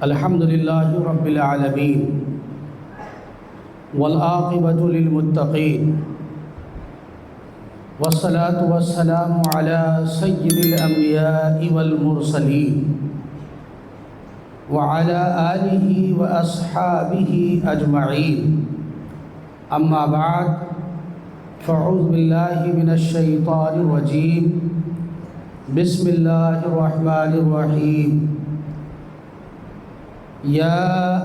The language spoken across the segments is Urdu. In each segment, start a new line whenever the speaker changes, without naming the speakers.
الحمد للہ رب العالمین والعاقبۃ للمتقین والصلاة والسلام علی سید الانبیاء والمرسلین وعلی آلہ واصحابہ اجمعین، اما بعد فاعوذ باللہ من الشیطان الرجیم، بسم اللہ الرحمن الرحیم۔ یا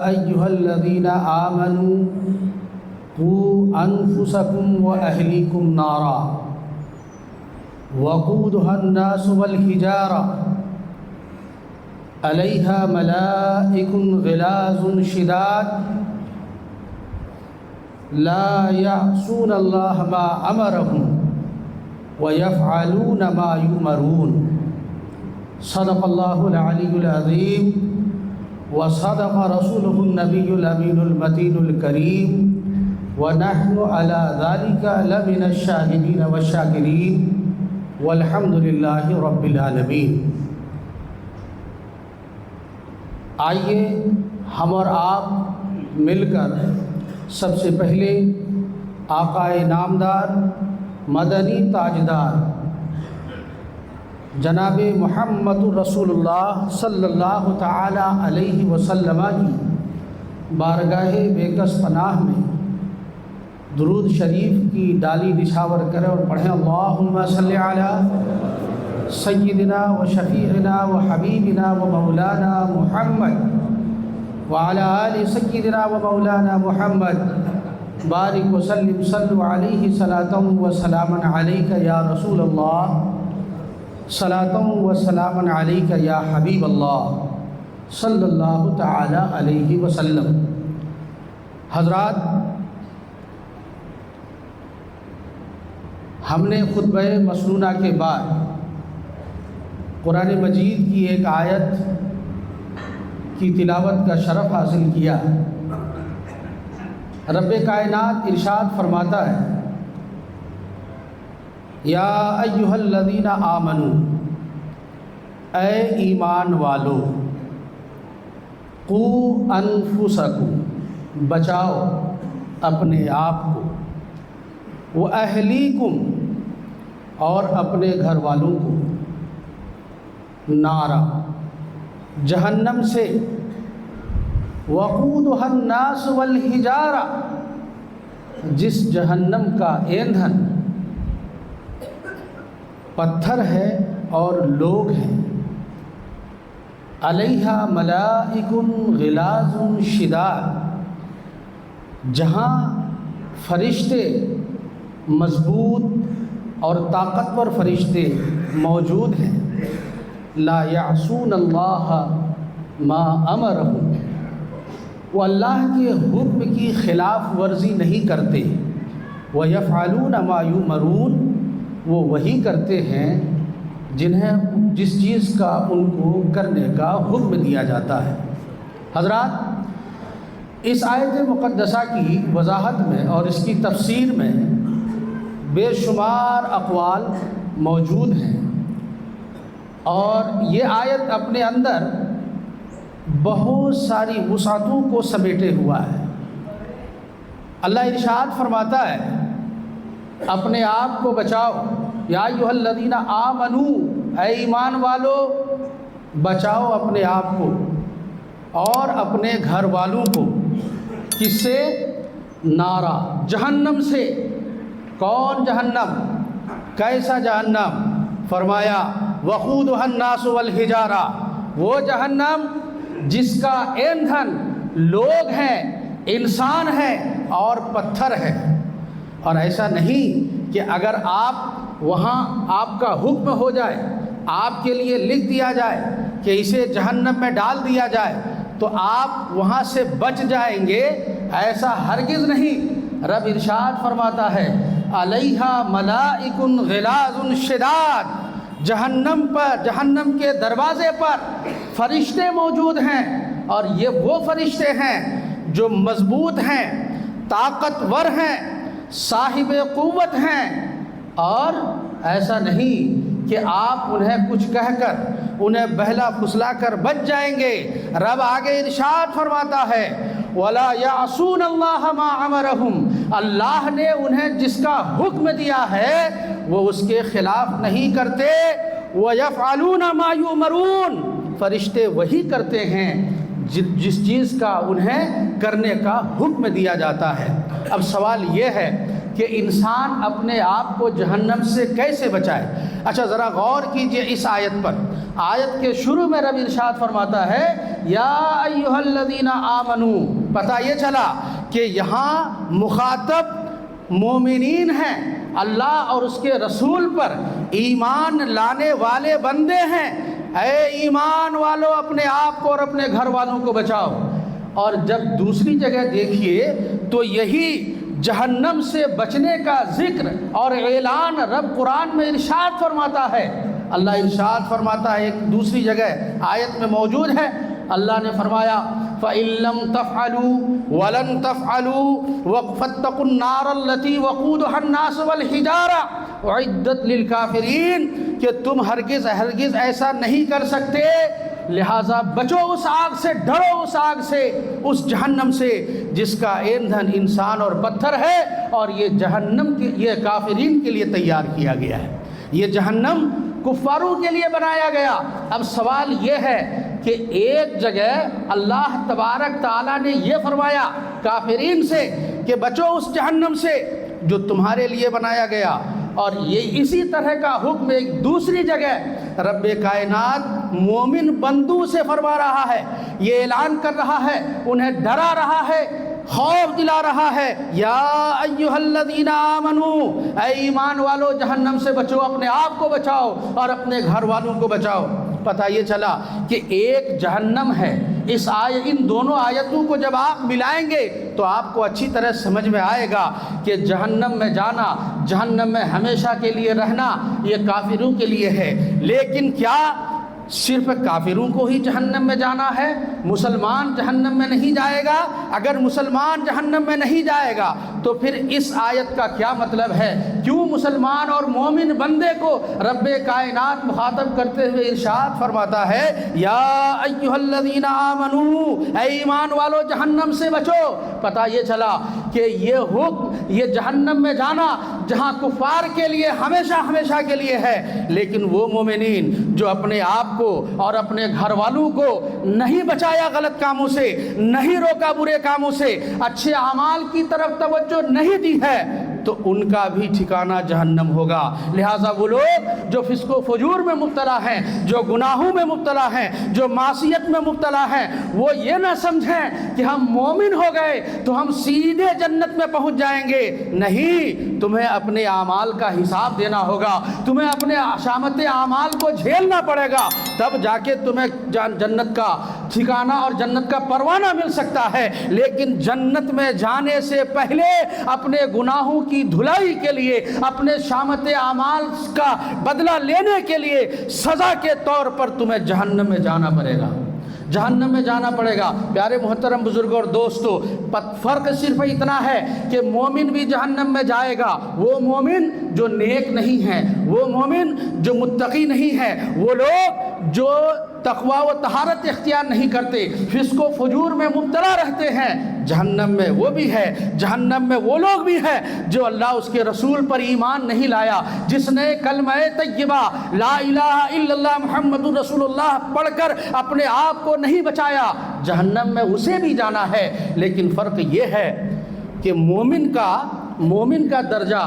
ایہا الذین آمنوا قوا انفسکم واہلیکم نارا وقودها الناس والحجارہ علیہا ملائکۃ غلاظ شداد لا یعصون اللہ ما امرہم ویفعلون ما یؤمرون۔ صدق اللہ العلی العظیم وصدق رسولہ النبی الامین المتین الکریم، ونحن علی ذلک لمن الشاہدین والشاکرین، والحمد للہ رب العالمین۔ آئیے ہم اور آپ مل کر سب سے پہلے آقائے نامدار مدنی تاجدار جناب محمد رسول اللہ صلی اللہ تعالی علیہ وسلم کی بارگاہ بے کس پناہ میں درود شریف کی ڈالی نشاور کریں اور پڑھیں، اللہم صلی علی سیدنا و شفیعنا و حبیبنا و مولانا محمد وعلی آل سیدنا و مولانا محمد، بارک وسلم صلو علیہ صلاۃ و سلام علیک یا رسول اللہ، صلاۃ و سلام علیک یا حبیب اللہ صلی اللہ تعالی علیہ وسلم۔ حضرات، ہم نے خطبہ مسنونہ کے بعد قرآن مجید کی ایک آیت کی تلاوت کا شرف حاصل کیا۔ رب کائنات ارشاد فرماتا ہے، یا ایہا الذین آمنوا، اے ایمان والو، قوا انفسکم، بچاؤ اپنے آپ کو، واہلیکم، اور اپنے گھر والوں کو، نارا، جہنم سے، وقودها الناس والحجارہ، جس جہنم کا ایندھن پتھر ہے اور لوگ ہیں، علیہا ملائکۃ غلاظ شداد، جہاں فرشتے مضبوط اور طاقتور فرشتے موجود ہیں، لا یعصون اللہ ما امرہم، وہ اللہ کے حکم کی خلاف ورزی نہیں کرتے، ویفعلون ما یؤمرون، وہ وہی کرتے ہیں جس چیز کا ان کو کرنے کا حکم دیا جاتا ہے۔ حضرات، اس آیت مقدسہ کی وضاحت میں اور اس کی تفسیر میں بے شمار اقوال موجود ہیں، اور یہ آیت اپنے اندر بہت ساری وسعتوں کو سمیٹے ہوا ہے۔ اللہ ارشاد فرماتا ہے، اپنے آپ کو بچاؤ، یا ایھا الذین آمنوا، اے ایمان والو، بچاؤ اپنے آپ کو اور اپنے گھر والوں کو، کس سے؟ نارا، جہنم سے۔ کون جہنم؟ کیسا جہنم؟ فرمایا وقودها الناس والحجارہ، وہ جہنم جس کا ایندھن لوگ ہیں، انسان ہیں اور پتھر ہے۔ اور ایسا نہیں کہ اگر آپ وہاں آپ کا حکم ہو جائے، آپ کے لیے لکھ دیا جائے کہ اسے جہنم میں ڈال دیا جائے تو آپ وہاں سے بچ جائیں گے، ایسا ہرگز نہیں۔ رب ارشاد فرماتا ہے، علیہا ملائکۃ غلاظ شداد، جہنم پر، جہنم کے دروازے پر فرشتے موجود ہیں، اور یہ وہ فرشتے ہیں جو مضبوط ہیں، طاقتور ہیں، صاحب قوت ہیں، اور ایسا نہیں کہ آپ انہیں کچھ کہہ کر انہیں بہلا پھسلا کر بچ جائیں گے۔ رب آگے ارشاد فرماتا ہے وَلَا يَعْصُونَ اللَّهَ مَا أَمَرَهُمْ، اللہ نے انہیں جس کا حکم دیا ہے وہ اس کے خلاف نہیں کرتے۔ وَيَفْعَلُونَ مَا يُؤْمَرُونَ، فرشتے وہی کرتے ہیں جس چیز کا انہیں کرنے کا حکم دیا جاتا ہے۔ اب سوال یہ ہے کہ انسان اپنے آپ کو جہنم سے کیسے بچائے؟ اچھا ذرا غور کیجئے اس آیت پر۔ آیت کے شروع میں رب ارشاد فرماتا ہے یا ایھا الذین آمنو، پتہ یہ چلا کہ یہاں مخاطب مومنین ہیں، اللہ اور اس کے رسول پر ایمان لانے والے بندے ہیں۔ اے ایمان والو اپنے آپ کو اور اپنے گھر والوں کو بچاؤ۔ اور جب دوسری جگہ دیکھیے تو یہی جہنم سے بچنے کا ذکر اور اعلان رب قرآن میں ارشاد فرماتا ہے۔ اللہ ارشاد فرماتا ہے، ایک دوسری جگہ آیت میں موجود ہے، اللہ نے فرمایا فَإِن لَّمْ تَفْعَلُوا وَلَن تَفْعَلُوا فَاتَّقُوا النَّارَ الَّتِي وَقُودُهَا النَّاسُ وَالْحِجَارَةُ اُعِدَّتْ لِلْكَافِرِينَ کہ تم ہرگز ایسا نہیں کر سکتے، لہٰذا بچو اس آگ سے، ڈرو اس آگ سے، اس جہنم سے جس کا ایندھن انسان اور پتھر ہے، اور یہ جہنم یہ کافرین کے لیے تیار کیا گیا ہے، یہ جہنم کفاروں کے لیے بنایا گیا۔ اب سوال یہ ہے کہ ایک جگہ اللہ تبارک تعالیٰ نے یہ فرمایا کافرین سے کہ بچو اس جہنم سے جو تمہارے لیے بنایا گیا، اور یہ اسی طرح کا حکم ایک دوسری جگہ رب کائنات مومن بندوں سے فرما رہا ہے، یہ اعلان کر رہا ہے، انہیں ڈرا رہا ہے، خوف دلا رہا ہے، یا ایھا الذین آمنو، اے ایمان والو جہنم سے بچو، اپنے آپ کو بچاؤ اور اپنے گھر والوں کو بچاؤ۔ پتہ یہ چلا کہ ایک جہنم ہے۔ ان دونوں آیتوں کو جب آپ ملائیں گے تو آپ کو اچھی طرح سمجھ میں آئے گا کہ جہنم میں جانا، جہنم میں ہمیشہ کے لیے رہنا یہ کافروں کے لیے ہے۔ لیکن کیا صرف کافروں کو ہی جہنم میں جانا ہے؟ مسلمان جہنم میں نہیں جائے گا؟ اگر مسلمان جہنم میں نہیں جائے گا تو پھر اس آیت کا کیا مطلب ہے؟ کیوں مسلمان اور مومن بندے کو رب کائنات مخاطب کرتے ہوئے ارشاد فرماتا ہے یا ایھا الذین آمنو، اے ایمان والو جہنم سے بچو؟ پتہ یہ چلا کہ یہ حکم، یہ جہنم میں جانا جہاں کفار کے لیے ہمیشہ کے لیے ہے، لیکن وہ مومنین جو اپنے آپ کو اور اپنے گھر والوں کو نہیں بچایا غلط کاموں سے، نہیں روکا برے کاموں سے، اچھے اعمال کی طرف توجہ نہیں دی ہے، تو ان کا بھی ٹھکانہ جہنم ہوگا۔ لہٰذا وہ لوگ جو فسق و فجور میں مبتلا ہیں، جو گناہوں میں مبتلا ہیں، جو معصیت میں مبتلا ہیں، وہ یہ نہ سمجھیں کہ ہم مومن ہو گئے تو ہم سیدھے جنت میں پہنچ جائیں گے۔ نہیں، تمہیں اپنے اعمال کا حساب دینا ہوگا، تمہیں اپنے شامت اعمال کو جھیلنا پڑے گا، تب جا کے تمہیں جنت کا ٹھکانہ اور جنت کا پروانہ مل سکتا ہے۔ لیکن جنت میں جانے سے پہلے اپنے گناہوں کی دھلائی کے لیے، اپنے شامت اعمال کا بدلہ لینے کے لیے سزا کے طور پر تمہیں جہنم میں جانا پڑے گا، جہنم میں جانا پڑے گا۔ پیارے محترم بزرگوں اور دوستو، فرق صرف اتنا ہے کہ مومن بھی جہنم میں جائے گا، وہ مومن جو نیک نہیں ہیں، وہ مومن جو متقی نہیں ہیں، وہ لوگ جو تقوی و طہارت اختیار نہیں کرتے، فسق و فجور میں مبتلا رہتے ہیں، جہنم میں وہ بھی ہے۔ جہنم میں وہ لوگ بھی ہیں جو اللہ اس کے رسول پر ایمان نہیں لایا، جس نے کلمہ طیبہ لا الہ الا اللہ محمد رسول اللہ پڑھ کر اپنے آپ کو نہیں بچایا، جہنم میں اسے بھی جانا ہے۔ لیکن فرق یہ ہے کہ مومن کا درجہ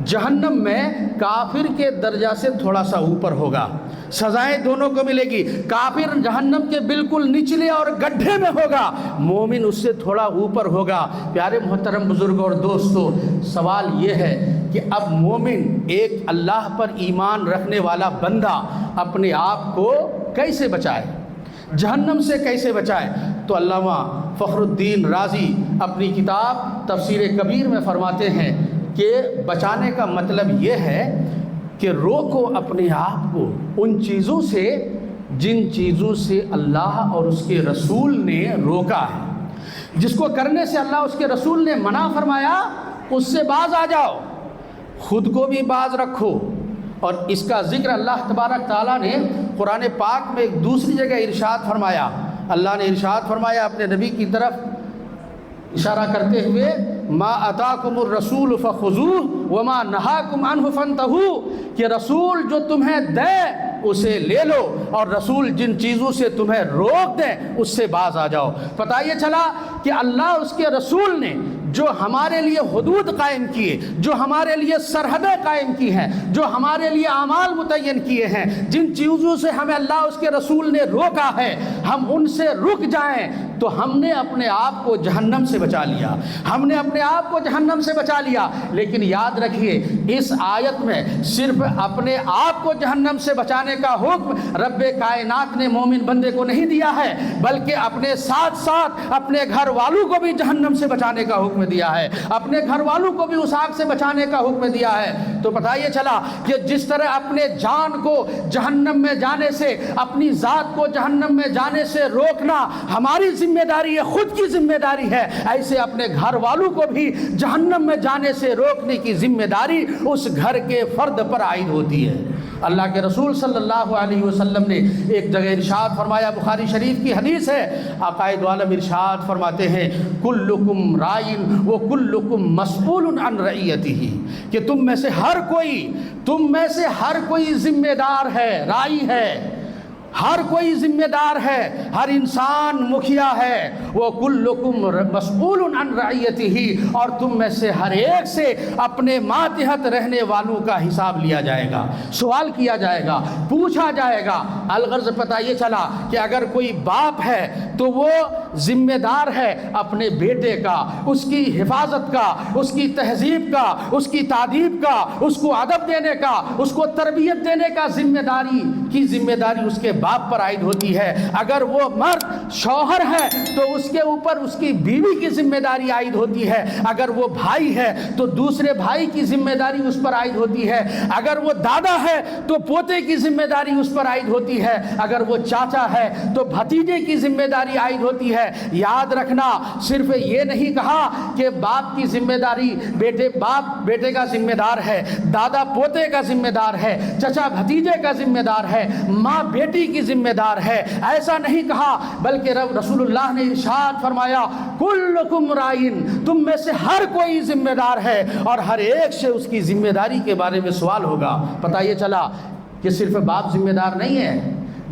جہنم میں کافر کے درجہ سے تھوڑا سا اوپر ہوگا، سزائیں دونوں کو ملے گی۔ کافر جہنم کے بالکل نچلے اور گڈھے میں ہوگا، مومن اس سے تھوڑا اوپر ہوگا۔ پیارے محترم بزرگوں اور دوستو، سوال یہ ہے کہ اب مومن، ایک اللہ پر ایمان رکھنے والا بندہ، اپنے آپ کو کیسے بچائے، جہنم سے کیسے بچائے؟ تو علامہ فخر الدین رازی اپنی کتاب تفسیر کبیر میں فرماتے ہیں کہ بچانے کا مطلب یہ ہے کہ روکو اپنے آپ کو ان چیزوں سے جن چیزوں سے اللہ اور اس کے رسول نے روکا ہے، جس کو کرنے سے اللہ اس کے رسول نے منع فرمایا، اس سے باز آ جاؤ، خود کو بھی باز رکھو۔ اور اس کا ذکر اللہ تبارک تعالیٰ نے قرآن پاک میں ایک دوسری جگہ ارشاد فرمایا، اللہ نے ارشاد فرمایا اپنے نبی کی طرف اشارہ کرتے ہوئے، ما اتاکم الرسول فخذوہ وما نہاکم عنہ فانتہوا، کہ رسول جو تمہیں دے اسے لے لو اور رسول جن چیزوں سے تمہیں روک دیں اس سے باز آ جاؤ۔ پتہ یہ چلا کہ اللہ اس کے رسول نے جو ہمارے لیے حدود قائم کیے، جو ہمارے لیے سرحدیں قائم کی ہیں، جو ہمارے لیے اعمال متعین کیے ہیں، جن چیزوں سے ہمیں اللہ اس کے رسول نے روکا ہے، ہم ان سے رک جائیں تو ہم نے اپنے آپ کو جہنم سے بچا لیا، ہم نے اپنے آپ کو جہنم سے بچا لیا۔ لیکن یاد رکھیے اس آیت میں صرف اپنے آپ کو جہنم سے بچانے کا حکم رب کائنات نے مومن بندے کو نہیں دیا ہے، بلکہ اپنے ساتھ ساتھ اپنے گھر والوں کو بھی جہنم سے بچانے کا حکم دیا ہے، اپنے گھر والوں کو بھی اس آگ سے بچانے کا حکم دیا ہے۔ تو پتہ یہ چلا کہ جس طرح اپنے جان کو جہنم میں جانے سے، اپنی ذات کو جہنم میں جانے سے روکنا ہماری ذمہ داری ہے، خود کی ذمہ داری ہے، ایسے اپنے گھر والوں کو بھی جہنم میں جانے سے روکنے کی ذمہ داری اس گھر کے فرد پر عائد ہوتی ہے۔ اللہ کے رسول صلی اللہ علیہ وسلم نے ایک جگہ ارشاد فرمایا، بخاری شریف کی حدیث ہے، قائد عالم ارشاد فرماتے ہیں، کلکم رائن وکلکم مسئول عن رعیتہ، کہ تم میں سے ہر کوئی ذمہ دار ہے، رائی ہے، ہر کوئی ذمہ دار ہے، ہر انسان مکھیا ہے، وَكُلُّكُمْ مَسْئُولٌ عَنْ رَعِيَّتِهِ، اور تم میں سے ہر ایک سے اپنے ماتحت رہنے والوں کا حساب لیا جائے گا، سوال کیا جائے گا، پوچھا جائے گا۔ الغرض پتہ یہ چلا کہ اگر کوئی باپ ہے تو وہ ذمہ دار ہے اپنے بیٹے کا، اس کی حفاظت کا، اس کی تہذیب کا، اس کی تادیب کا، اس کو ادب دینے کا، اس کو تربیت دینے کا ذمہ داری اس کے باپ پر عائد ہوتی ہے۔ اگر وہ مرد شوہر ہے تو اس کے اوپر اس کی بیوی کی ذمہ داری عائد ہوتی ہے، اگر وہ بھائی ہے تو دوسرے بھائی کی ذمہ داری اس پر عائد ہوتی ہے، اگر وہ دادا ہے تو پوتے کی ذمہ داری اس پر عائد ہوتی ہے، اگر وہ چاچا ہے تو بھتیجے کی ذمہ داری عائد ہوتی ہے۔ یاد رکھنا، صرف یہ نہیں کہا کہ باپ کی ذمہ داری باپ بیٹے کا ذمہ دار ہے، دادا پوتے کا ذمہ دار ہے، چچا بھتیجے کا ذمہ دار ہے، ماں بیٹی کی ذمہ دار ہے، ایسا نہیں کہا، بلکہ رسول اللہ نے ارشاد فرمایا، کلکم رائن، تم میں سے ہر کوئی ذمہ دار ہے اور ہر ایک سے اس کی ذمہ داری کے بارے میں سوال ہوگا۔ پتہ یہ چلا کہ صرف باپ ذمہ دار نہیں ہے،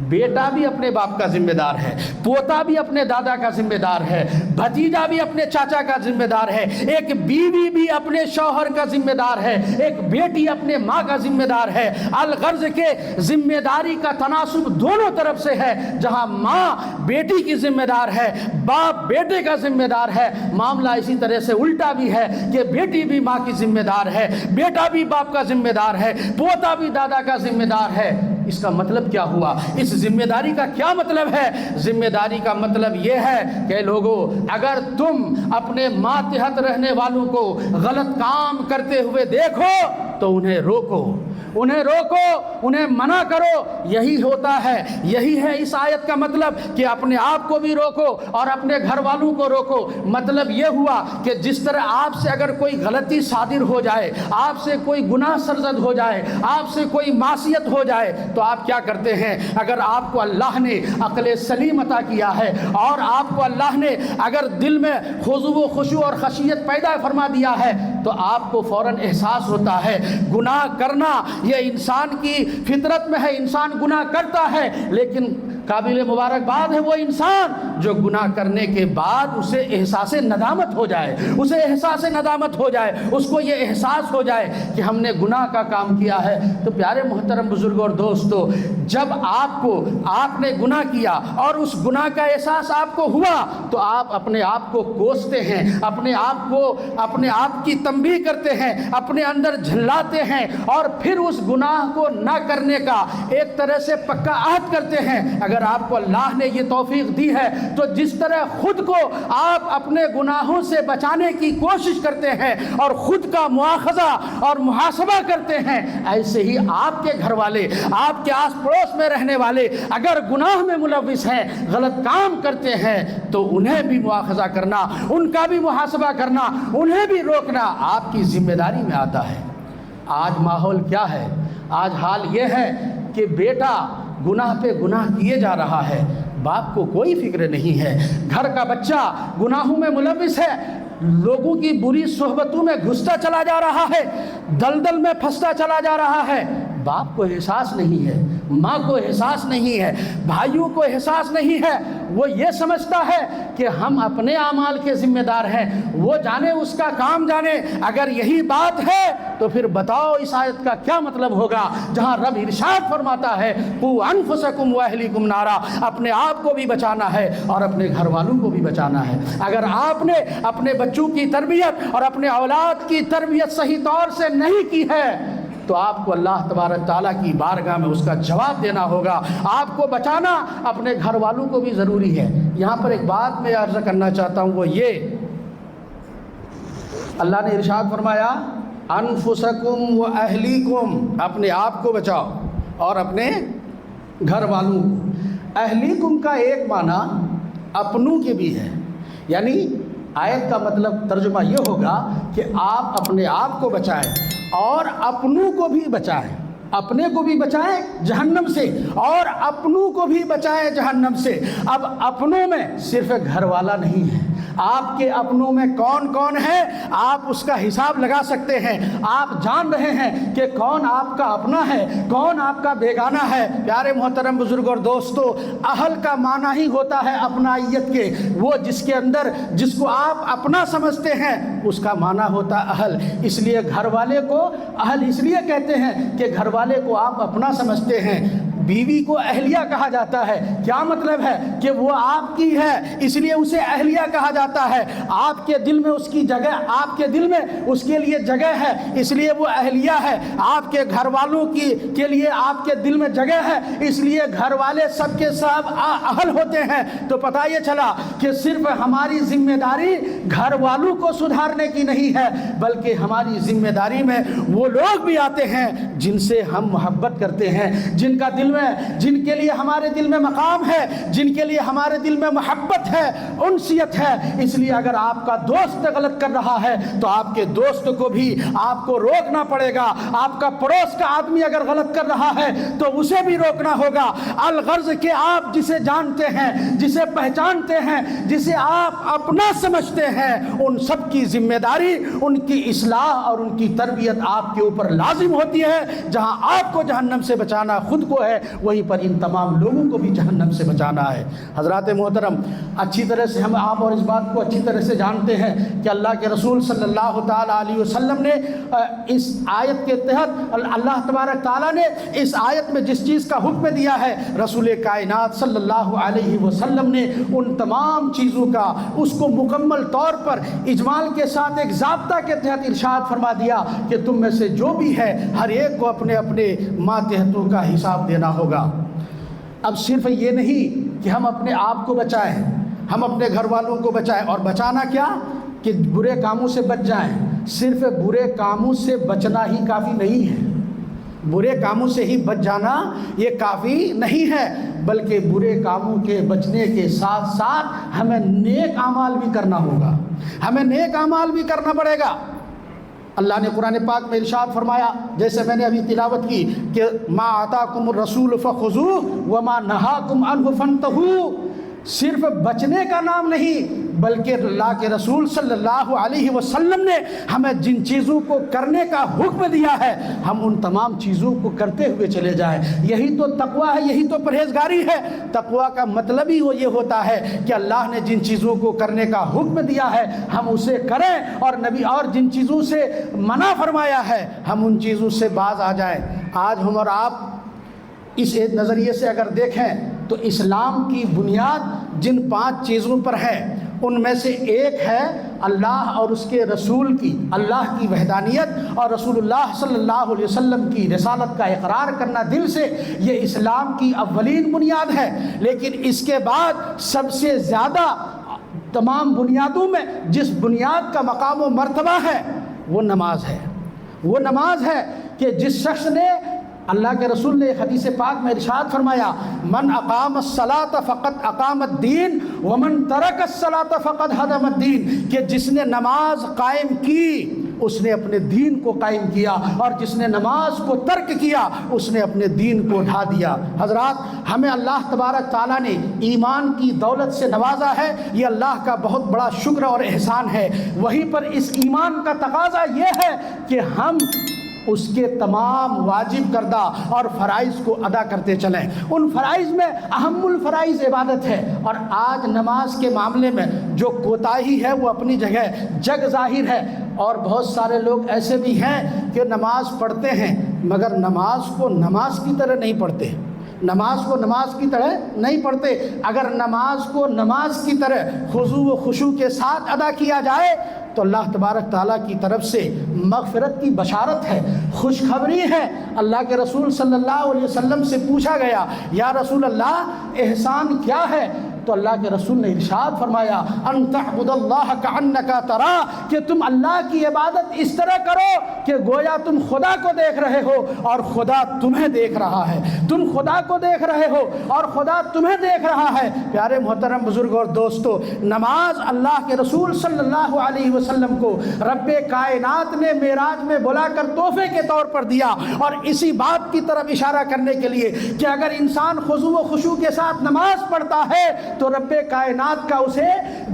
بیٹا بھی اپنے باپ کا ذمہ دار ہے، پوتا بھی اپنے دادا کا ذمہ دار ہے، بھتیجا بھی اپنے چاچا کا ذمہ دار ہے، ایک بیوی بھی اپنے شوہر کا ذمہ دار ہے، ایک بیٹی اپنے ماں کا ذمہ دار ہے۔ الغرض کے ذمہ داری کا تناسب دونوں طرف سے ہے، جہاں ماں بیٹی کی ذمہ دار ہے، باپ بیٹے کا ذمہ دار ہے، معاملہ اسی طرح سے الٹا بھی ہے کہ بیٹی بھی ماں کی ذمہ دار ہے، بیٹا بھی باپ کا ذمہ دار ہے، پوتا بھی دادا کا ذمہ دار ہے۔ اس کا مطلب کیا ہوا؟ اس ذمہ داری کا کیا مطلب ہے؟ ذمہ داری کا مطلب یہ ہے کہ لوگو، اگر تم اپنے ماتحت رہنے والوں کو غلط کام کرتے ہوئے دیکھو تو انہیں روکو، انہیں منع کرو۔ یہی ہوتا ہے، یہی ہے اس آیت کا مطلب کہ اپنے آپ کو بھی روکو اور اپنے گھر والوں کو روکو۔ مطلب یہ ہوا کہ جس طرح آپ سے اگر کوئی غلطی صادر ہو جائے، آپ سے کوئی گناہ سرزد ہو جائے، آپ سے کوئی معصیت ہو جائے تو آپ کیا کرتے ہیں؟ اگر آپ کو اللہ نے عقل سلیم عطا کیا ہے اور آپ کو اللہ نے اگر دل میں خضوع و خشوع اور خشیت پیدا فرما دیا ہے تو آپ کو فوراً احساس ہوتا ہے گناہ کرنا یہ انسان کی فطرت میں ہے، انسان گناہ کرتا ہے، لیکن قابل مبارکباد ہے وہ انسان جو گناہ کرنے کے بعد اسے احساس ندامت ہو جائے، اس کو یہ احساس ہو جائے کہ ہم نے گناہ کا کام کیا ہے۔ تو پیارے محترم بزرگ اور دوستو، جب آپ نے گناہ کیا اور اس گناہ کا احساس آپ کو ہوا تو آپ اپنے آپ کو کوستے ہیں، اپنے آپ کی تنبیہ کرتے ہیں، اپنے اندر جھلاتے ہیں اور پھر اس گناہ کو نہ کرنے کا ایک طرح سے پکا عہد کرتے ہیں۔ اگر آپ کو اللہ نے یہ توفیق دی ہے تو جس طرح خود کو آپ اپنے گناہوں سے بچانے کی کوشش کرتے ہیں اور خود کا مواخذہ اور محاسبہ کرتے ہیں، ایسے ہی آپ کے گھر والے، آپ کے آس پڑوس میں رہنے والے اگر گناہ میں ملوث ہیں، غلط کام کرتے ہیں تو انہیں بھی مواخذہ کرنا، ان کا بھی محاسبہ کرنا، انہیں بھی روکنا آپ کی ذمہ داری میں آتا ہے۔ آج ماحول کیا ہے؟ آج حال یہ ہے کہ بیٹا گناہ پہ گناہ کیے جا رہا ہے، باپ کو کوئی فکر نہیں ہے، گھر کا بچہ گناہوں میں ملوث ہے، لوگوں کی بری صحبتوں میں گھستا چلا جا رہا ہے، دلدل میں پھنستا چلا جا رہا ہے، باپ کو احساس نہیں ہے، ماں کو احساس نہیں ہے، بھائیوں کو احساس نہیں ہے، وہ یہ سمجھتا ہے کہ ہم اپنے اعمال کے ذمہ دار ہیں، وہ جانے اس کا کام جانے۔ اگر یہی بات ہے تو پھر بتاؤ اس آیت کا کیا مطلب ہوگا، جہاں رب ارشاد فرماتا ہے قوا انفسکم واہلیکم نارا، اپنے آپ کو بھی بچانا ہے اور اپنے گھر والوں کو بھی بچانا ہے۔ اگر آپ نے اپنے بچوں کی تربیت اور اپنے اولاد کی تربیت صحیح طور سے نہیں کی ہے تو آپ کو اللہ تبارک تعالیٰ کی بارگاہ میں اس کا جواب دینا ہوگا۔ آپ کو بچانا اپنے گھر والوں کو بھی ضروری ہے۔ یہاں پر ایک بات میں عرض کرنا چاہتا ہوں، وہ یہ، اللہ نے ارشاد فرمایا انفسکم و اہلیکم، اپنے آپ کو بچاؤ اور اپنے گھر والوں کو۔ اہلیکم کا ایک معنی اپنوں کے بھی ہے، یعنی آیت کا مطلب ترجمہ یہ ہوگا کہ آپ اپنے آپ کو بچائیں اور اپنوں کو بھی بچائیں، اپنے کو بھی بچائیں جہنم سے اور اپنوں کو بھی بچائیں جہنم سے۔ اب اپنوں میں صرف گھر والا نہیں ہے، آپ کے اپنوں میں کون کون ہے آپ اس کا حساب لگا سکتے ہیں، آپ جان رہے ہیں کہ کون آپ کا اپنا ہے کون آپ کا بیگانہ ہے۔ پیارے محترم بزرگ اور دوستو، اہل کا معنی ہی ہوتا ہے اپنائیت کے، وہ جس کے اندر جس کو آپ اپنا سمجھتے ہیں اس کا معنی ہوتا اہل۔ اس لیے گھر والے کو اہل اس لیے کہتے ہیں کہ گھر والے کو آپ اپنا سمجھتے ہیں۔ بیوی کو اہلیہ کہا جاتا ہے، کیا مطلب ہے کہ وہ آپ کی ہے اس لیے اسے اہلیہ کہا جاتا ہے۔ آپ کے دل میں اس کی جگہ، آپ کے دل میں اس کے لیے جگہ ہے اس لیے وہ اہلیہ ہے، آپ کے گھر والوں کے لیے آپ کے دل میں جگہ ہے اس لیے گھر والے سب کے سب اہل ہوتے ہیں۔ تو پتہ یہ چلا کہ صرف ہماری ذمہ داری گھر والوں کو سدھارنے کی نہیں ہے، بلکہ ہماری ذمہ داری میں وہ لوگ بھی آتے ہیں جن سے ہم محبت کرتے ہیں، جن کا دل میں، جن کے لیے ہمارے دل میں مقام ہے، جن کے لیے ہمارے دل میں محبت ہے، انسیت ہے۔ اس لیے اگر آپ کا دوست غلط کر رہا ہے تو آپ کے دوست کو بھی آپ کو روکنا پڑے گا، آپ کا پڑوس کا آدمی اگر غلط کر رہا ہے تو اسے بھی روکنا ہوگا، الغرض کہ آپ جسے جانتے ہیں، جسے پہچانتے ہیں، جسے آپ اپنا سمجھتے ہیں، ان سب کی ذمہ داری، ان کی اصلاح اور ان کی تربیت آپ کے اوپر لازم ہوتی ہے۔ جہاں آپ کو جہنم سے بچانا خود کو ہے، وہیں پر ان تمام لوگوں کو بھی جہنم سے بچانا ہے۔ حضرات محترم، اچھی طرح سے ہم آپ اور اس بات کو اچھی طرح سے جانتے ہیں کہ اللہ کے رسول صلی اللہ تعالیٰ علیہ وسلم نے اس آیت کے تحت اللہ تبارک تعالیٰ نے اس آیت میں جس چیز کا حکم دیا ہے، رسول کائنات صلی اللہ علیہ وسلم نے ان تمام چیزوں کا اس کو مکمل طور پر اجمال کے ساتھ ایک ضابطہ کے تحت ارشاد فرما دیا کہ تم میں سے جو بھی ہے ہر ایک کو اپنے اپنے ماتحتوں کا حساب دینا ہوگا۔ اب صرف یہ نہیں کہ ہم اپنے آپ کو بچائیں، ہم اپنے گھر والوں کو بچائیں، اور بچانا کیا کہ برے کاموں سے بچ جائیں۔ صرف برے کاموں سے بچنا ہی کافی نہیں ہے، برے کاموں سے ہی بچ جانا یہ کافی نہیں ہے، بلکہ برے کاموں کے بچنے کے ساتھ ساتھ ہمیں نیک اعمال بھی کرنا ہوگا، ہمیں نیک اعمال بھی کرنا پڑے گا۔ اللہ نے قرآن پاک میں ارشاد فرمایا، جیسے میں نے ابھی تلاوت کی، کہ ما آتاکم الرسول فخذوہ وما نہاکم عنہ فانتہوا۔ صرف بچنے کا نام نہیں، بلکہ اللہ کے رسول صلی اللہ علیہ وسلم نے ہمیں جن چیزوں کو کرنے کا حکم دیا ہے ہم ان تمام چیزوں کو کرتے ہوئے چلے جائیں۔ یہی تو تقویٰ ہے، یہی تو پرہیزگاری ہے۔ تقویٰ کا مطلب ہی وہ یہ ہوتا ہے کہ اللہ نے جن چیزوں کو کرنے کا حکم دیا ہے ہم اسے کریں، اور جن چیزوں سے منع فرمایا ہے ہم ان چیزوں سے باز آ جائیں۔ آج ہم اور آپ اس نظریے سے اگر دیکھیں تو اسلام کی بنیاد جن 5 چیزوں پر ہے ان میں سے ایک ہے اللہ اور اس کے رسول کی، اللہ کی وحدانیت اور رسول اللہ صلی اللہ علیہ وسلم کی رسالت کا اقرار کرنا دل سے، یہ اسلام کی اولین بنیاد ہے۔ لیکن اس کے بعد سب سے زیادہ تمام بنیادوں میں جس بنیاد کا مقام و مرتبہ ہے وہ نماز ہے۔ وہ نماز ہے کہ جس شخص نے، اللہ کے رسول نے حدیث پاک میں ارشاد فرمایا، من اقام الصلاۃ فقد اقام الدین ومن ترک الصلاۃ فقد ہدم الدین، کہ جس نے نماز قائم کی اس نے اپنے دین کو قائم کیا، اور جس نے نماز کو ترک کیا اس نے اپنے دین کو ڈھا دیا۔ حضرات، ہمیں اللہ تبارک تعالیٰ نے ایمان کی دولت سے نوازا ہے، یہ اللہ کا بہت بڑا شکر اور احسان ہے۔ وہیں پر اس ایمان کا تقاضا یہ ہے کہ ہم اس کے تمام واجب کردہ اور فرائض کو ادا کرتے چلیں۔ ان فرائض میں اہم الفرائض عبادت ہے، اور آج نماز کے معاملے میں جو کوتاہی ہے وہ اپنی جگہ جگ ظاہر ہے، اور بہت سارے لوگ ایسے بھی ہیں کہ نماز پڑھتے ہیں مگر نماز کو نماز کی طرح نہیں پڑھتے، نماز کو نماز کی طرح نہیں پڑھتے۔ اگر نماز کو نماز کی طرح خضوع و خشوع کے ساتھ ادا کیا جائے تو اللہ تبارک تعالیٰ کی طرف سے مغفرت کی بشارت ہے، خوشخبری ہے۔ اللہ کے رسول صلی اللہ علیہ وسلم سے پوچھا گیا، یا رسول اللہ احسان کیا ہے؟ تو اللہ کے رسول نے ارشاد فرمایا، ان تعبد اللہ کأنک تراہ، کہ تم اللہ کی عبادت اس طرح کرو کہ گویا تم خدا کو دیکھ رہے ہو اور خدا تمہیں دیکھ رہا ہے، تم خدا کو دیکھ رہے ہو اور خدا تمہیں دیکھ رہا ہے۔ پیارے محترم بزرگ اور دوستو، نماز اللہ کے رسول صلی اللہ علیہ وسلم کو رب کائنات نے معراج میں بلا کر تحفے کے طور پر دیا، اور اسی بات کی طرف اشارہ کرنے کے لیے کہ اگر انسان خضوع و خشوع کے ساتھ نماز پڑھتا ہے تو رب کائنات کا اسے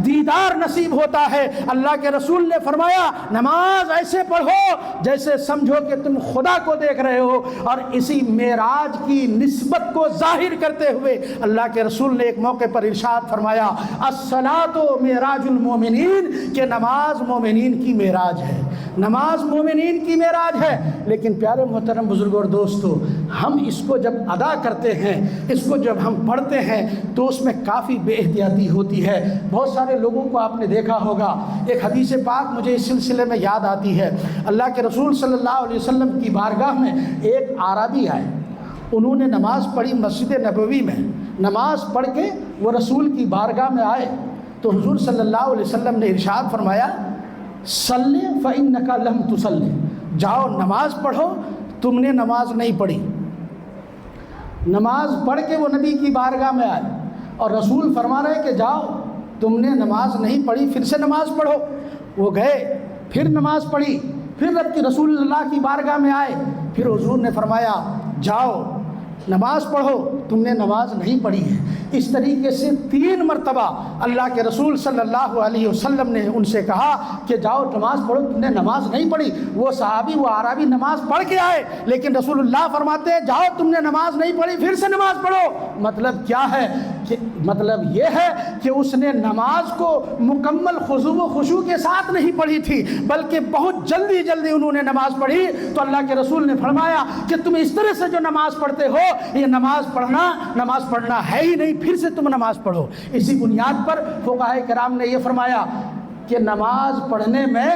دیدار نصیب ہوتا ہے۔ اللہ کے رسول نے فرمایا، نماز ایسے پڑھو جیسے سمجھو کہ تم خدا کو دیکھ رہے ہو، اور اسی معراج کی نسبت کو ظاہر کرتے ہوئے اللہ کے رسول نے ایک موقع پر ارشاد فرمایا، الصلاۃ معراج المومنین، کہ نماز مومنین کی معراج ہے، نماز مومنین کی معراج ہے۔ لیکن پیارے محترم بزرگ اور دوستو، ہم اس کو جب ادا کرتے ہیں، اس کو جب ہم پڑھتے ہیں تو اس میں کافی بے احتیاطی ہوتی ہے۔ بہت سارے لوگوں کو آپ نے دیکھا ہوگا، ایک حدیث پاک مجھے اس سلسلے میں یاد آتی ہے۔ اللہ کے رسول صلی اللہ علیہ وسلم کی بارگاہ میں ایک اعرابی آئے، انہوں نے نماز پڑھی مسجد نبوی میں، نماز پڑھ کے وہ رسول کی بارگاہ میں آئے تو حضور صلی اللہ علیہ وسلم نے ارشاد فرمایا، صلی فإنک لم تصلی، جاؤ نماز پڑھو، تم نے نماز نہیں پڑھی۔ نماز پڑھ کے وہ نبی کی بارگاہ میں آئے اور رسول فرما رہے کہ جاؤ تم نے نماز نہیں پڑھی، پھر سے نماز پڑھو۔ وہ گئے، پھر نماز پڑھی، پھر رب کی رسول اللہ کی بارگاہ میں آئے، پھر حضور نے فرمایا جاؤ نماز پڑھو، تم نے نماز نہیں پڑھی ہے۔ اس طریقے سے 3 مرتبہ اللہ کے رسول صلی اللہ علیہ وسلم نے ان سے کہا کہ جاؤ نماز پڑھو، تم نے نماز نہیں پڑھی۔ وہ صحابی، وہ اعرابی نماز پڑھ کے آئے، لیکن رسول اللہ فرماتے ہیں جاؤ تم نے نماز نہیں پڑھی، پھر سے نماز پڑھو۔ مطلب کیا ہے؟ مطلب یہ ہے کہ اس نے نماز کو مکمل خضوع و خشوع کے ساتھ نہیں پڑھی تھی، بلکہ بہت جلدی انہوں نے نماز پڑھی۔ تو اللہ کے رسول نے فرمایا کہ تم اس طرح سے جو نماز پڑھتے ہو، یہ نماز پڑھنا ہے ہی نہیں، پھر سے تم نماز پڑھو۔ اسی بنیاد پر فقہاء کرام نے یہ فرمایا کہ نماز پڑھنے میں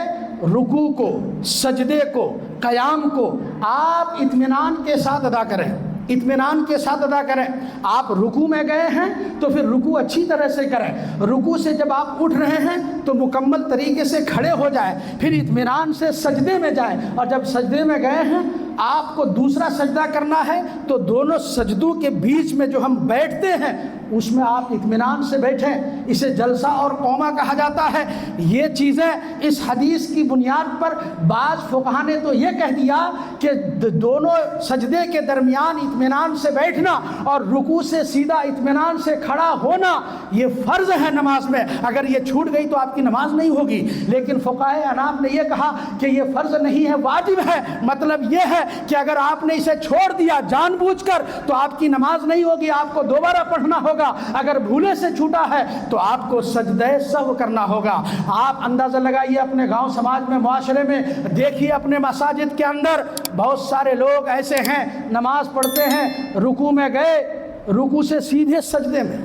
رکوع کو، سجدے کو، قیام کو آپ اطمینان کے ساتھ ادا کریں، اطمینان کے ساتھ ادا کریں۔ آپ رکوع میں گئے ہیں تو پھر رکوع اچھی طرح سے کریں، رکوع سے جب آپ اٹھ رہے ہیں تو مکمل طریقے سے کھڑے ہو جائیں، پھر اطمینان سے سجدے میں جائیں، اور جب سجدے میں گئے ہیں آپ کو دوسرا سجدہ کرنا ہے تو دونوں سجدوں کے بیچ میں جو ہم بیٹھتے ہیں اس میں آپ اطمینان سے بیٹھیں، اسے جلسہ اور قومہ کہا جاتا ہے۔ یہ چیزیں اس حدیث کی بنیاد پر بعض فقہا نے تو یہ کہہ دیا کہ دونوں سجدے کے درمیان اطمینان سے بیٹھنا اور رکوع سے سیدھا اطمینان سے کھڑا ہونا یہ فرض ہے نماز میں، اگر یہ چھوٹ گئی تو آپ کی نماز نہیں ہوگی۔ لیکن فقہاء احناف نے یہ کہا کہ یہ فرض نہیں ہے، واجب ہے۔ مطلب یہ ہے کہ اگر آپ نے اسے چھوڑ دیا جان بوجھ کر تو آپ کی نماز نہیں ہوگی، آپ کو دوبارہ پڑھنا ہوگا۔ اگر بھولے سے چھوٹا ہے تو آپ کو سجدہ سہو کرنا ہوگا۔ آپ اندازہ لگائیے اپنے گاؤں سماج میں، معاشرے میں، دیکھیے اپنے مساجد کے اندر بہت سارے لوگ ایسے ہیں نماز پڑھتے ہیں، رکوع میں گئے، رکوع سے سیدھے سجدے میں،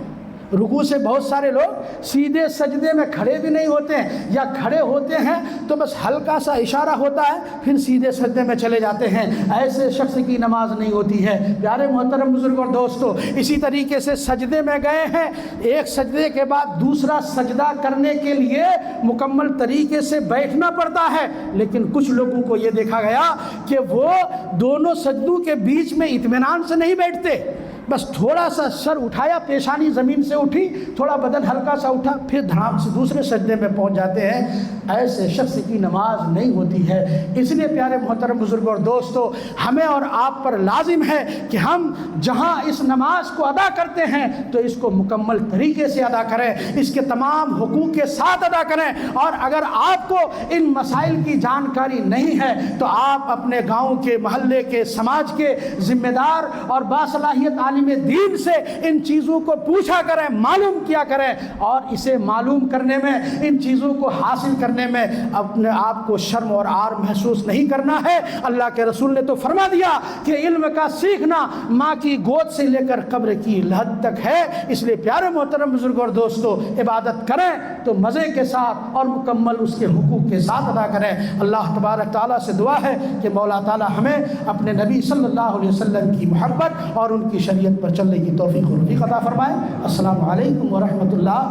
رکوع سے بہت سارے لوگ سیدھے سجدے میں کھڑے بھی نہیں ہوتے ہیں، یا کھڑے ہوتے ہیں تو بس ہلکا سا اشارہ ہوتا ہے پھر سیدھے سجدے میں چلے جاتے ہیں۔ ایسے شخص کی نماز نہیں ہوتی ہے۔ پیارے محترم بزرگ اور دوستو، اسی طریقے سے سجدے میں گئے ہیں، ایک سجدے کے بعد دوسرا سجدہ کرنے کے لیے مکمل طریقے سے بیٹھنا پڑتا ہے، لیکن کچھ لوگوں کو یہ دیکھا گیا کہ وہ دونوں سجدوں کے بیچ میں اطمینان سے نہیں بیٹھتے، بس تھوڑا سا سر اٹھایا، پیشانی زمین سے اٹھی، تھوڑا بدن ہلکا سا اٹھا، پھر دھڑام سے دوسرے سجدے میں پہنچ جاتے ہیں، ایسے شخص کی نماز نہیں ہوتی ہے۔ اس لیے پیارے محترم بزرگ اور دوستو، ہمیں اور آپ پر لازم ہے کہ ہم جہاں اس نماز کو ادا کرتے ہیں تو اس کو مکمل طریقے سے ادا کریں، اس کے تمام حقوق کے ساتھ ادا کریں۔ اور اگر آپ کو ان مسائل کی جانکاری نہیں ہے تو آپ اپنے گاؤں کے، محلے کے، سماج کے ذمہ دار اور باصلاحیت عالم دین سے ان چیزوں کو پوچھا کریں، معلوم کیا کریں، اور اسے معلوم کرنے میں، ان چیزوں کو حاصل کرنے میں اپنے آپ کو شرم اور عار محسوس نہیں کرنا ہے۔ اللہ کے رسول نے تو فرما دیا کہ علم کا سیکھنا ماں کی گود سے لے کر قبر کی لحد تک ہے۔ اس لیے پیارے محترم بزرگ اور دوستو، عبادت کریں تو مزے کے ساتھ اور مکمل اس کے حقوق کے ساتھ ادا کریں۔ اللہ تبارک تعالیٰ سے دعا ہے کہ مولا تعالیٰ ہمیں اپنے نبی صلی اللہ علیہ وسلم کی محبت اور ان کی شریعت پر چلنے کی توفیق و رفیق عطا فرمائے۔ السلام علیکم ورحمۃ اللہ۔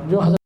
جو حضرت